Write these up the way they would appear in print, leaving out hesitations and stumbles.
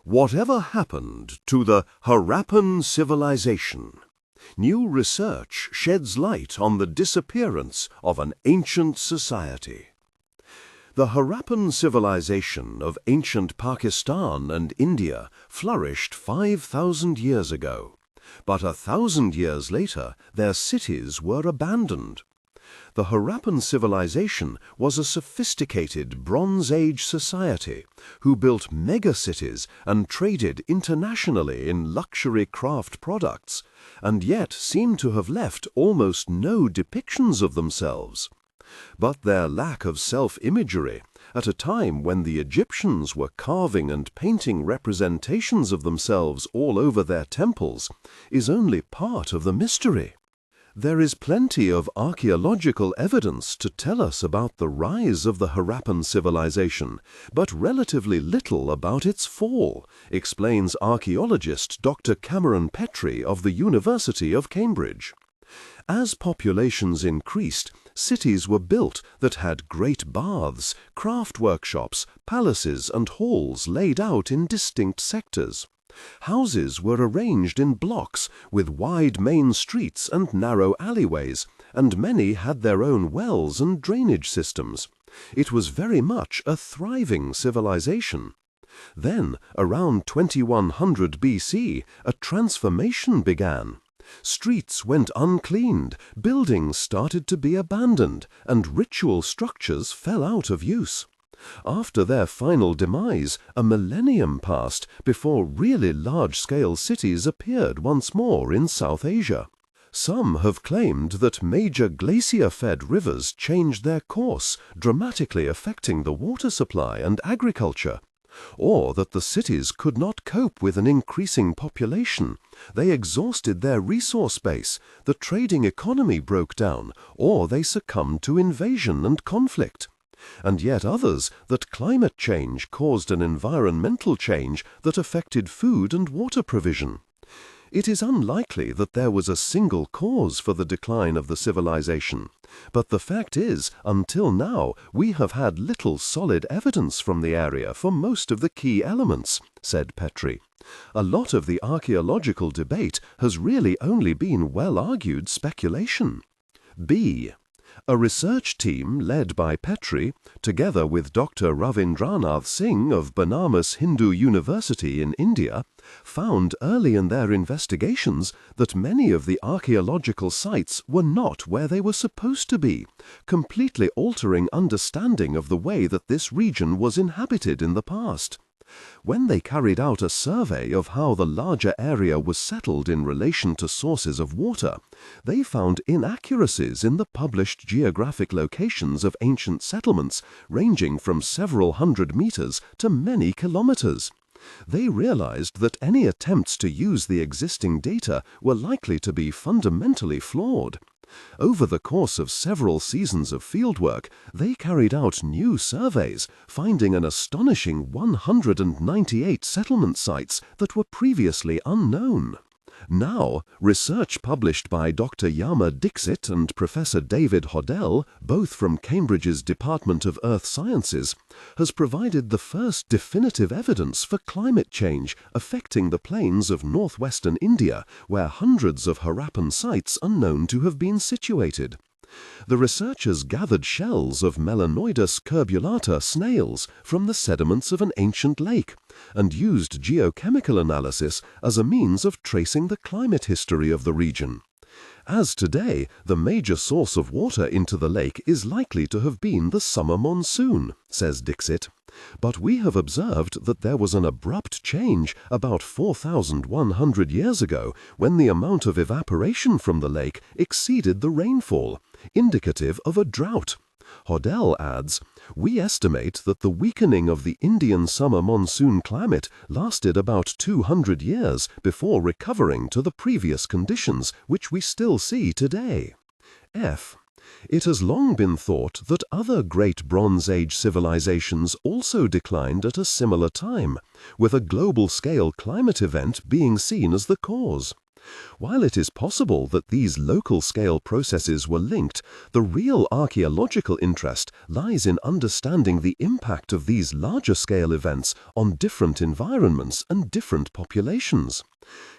Whatever happened to the Harappan civilization? New research sheds light on the disappearance of an ancient society. The Harappan civilization of ancient Pakistan and India flourished 5,000 years ago, but 1,000 years later their cities were abandoned. The Harappan civilization was a sophisticated Bronze Age society who built megacities and traded internationally in luxury craft products, and yet seem to have left almost no depictions of themselves. But their lack of self-imagery, at a time when the Egyptians were carving and painting representations of themselves all over their temples, is only part of the mystery. There is plenty of archaeological evidence to tell us about the rise of the Harappan civilization, but relatively little about its fall, explains archaeologist Dr. Cameron Petrie of the University of Cambridge. As populations increased, cities were built that had great baths, craft workshops, palaces and halls laid out in distinct sectors. Houses were arranged in blocks with wide main streets and narrow alleyways, and many had their own wells and drainage systems. It was very much a thriving civilization. Then, around 2100 BC, a transformation began. Streets went uncleaned, buildings started to be abandoned, and ritual structures fell out of use. After their final demise, a millennium passed before really large-scale cities appeared once more in South Asia. Some have claimed that major glacier-fed rivers changed their course, dramatically affecting the water supply and agriculture, or that the cities could not cope with an increasing population. They exhausted their resource base, the trading economy broke down, or they succumbed to invasion and conflict. And yet others that climate change caused an environmental change that affected food and water provision. It is unlikely that there was a single cause for the decline of the civilization, but the fact is, until now, we have had little solid evidence from the area for most of the key elements, said Petrie. A lot of the archaeological debate has really only been well-argued speculation. B. A research team led by Petrie, together with Dr. Ravindranath Singh of Banaras Hindu University in India, found early in their investigations that many of the archaeological sites were not where they were supposed to be, completely altering understanding of the way that this region was inhabited in the past. When they carried out a survey of how the larger area was settled in relation to sources of water, they found inaccuracies in the published geographic locations of ancient settlements ranging from several hundred meters to many kilometers. They realized that any attempts to use the existing data were likely to be fundamentally flawed. Over the course of several seasons of fieldwork, they carried out new surveys, finding an astonishing 198 settlement sites that were previously unknown. Now, research published by Dr. Yama Dixit and Professor David Hodel, both from Cambridge's Department of Earth Sciences, has provided the first definitive evidence for climate change affecting the plains of northwestern India, where hundreds of Harappan sites are known to have been situated. The researchers gathered shells of Melanoidus curbulata snails from the sediments of an ancient lake and used geochemical analysis as a means of tracing the climate history of the region. As today, the major source of water into the lake is likely to have been the summer monsoon, says Dixit. But we have observed that there was an abrupt change about 4,100 years ago when the amount of evaporation from the lake exceeded the rainfall, indicative of a drought. Hodel adds, "We estimate that the weakening of the Indian summer monsoon climate lasted about 200 years before recovering to the previous conditions, which we still see today." F. It has long been thought that other great Bronze Age civilizations also declined at a similar time, with a global-scale climate event being seen as the cause. While it is possible that these local-scale processes were linked, the real archaeological interest lies in understanding the impact of these larger-scale events on different environments and different populations.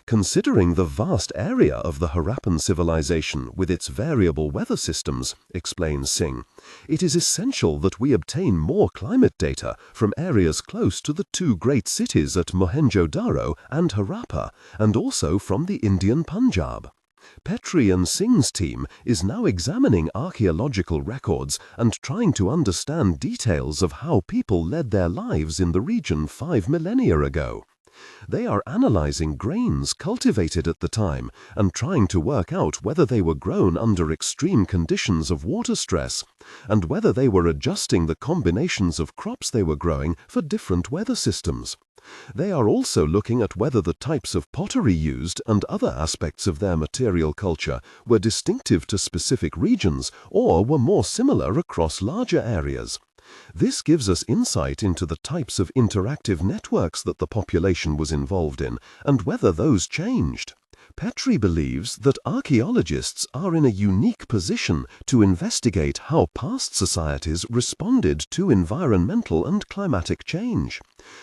Considering the vast area of the Harappan civilization with its variable weather systems, explains Singh, it is essential that we obtain more climate data from areas close to the two great cities at Mohenjo-Daro and Harappa, and also from the Indian Punjab. Petrie and Singh's team is now examining archaeological records and trying to understand details of how people led their lives in the region 5 millennia ago. They are analyzing grains cultivated at the time and trying to work out whether they were grown under extreme conditions of water stress and whether they were adjusting the combinations of crops they were growing for different weather systems. They are also looking at whether the types of pottery used and other aspects of their material culture were distinctive to specific regions or were more similar across larger areas. This gives us insight into the types of interactive networks that the population was involved in and whether those changed. Petrie believes that archaeologists are in a unique position to investigate how past societies responded to environmental and climatic change.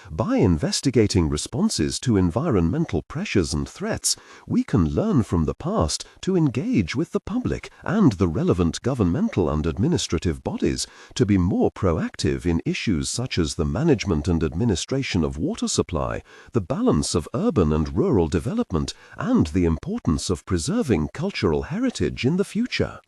By investigating responses to environmental pressures and threats, we can learn from the past to engage with the public and the relevant governmental and administrative bodies to be more proactive in issues such as the management and administration of water supply, the balance of urban and rural development, and the importance of preserving cultural heritage in the future.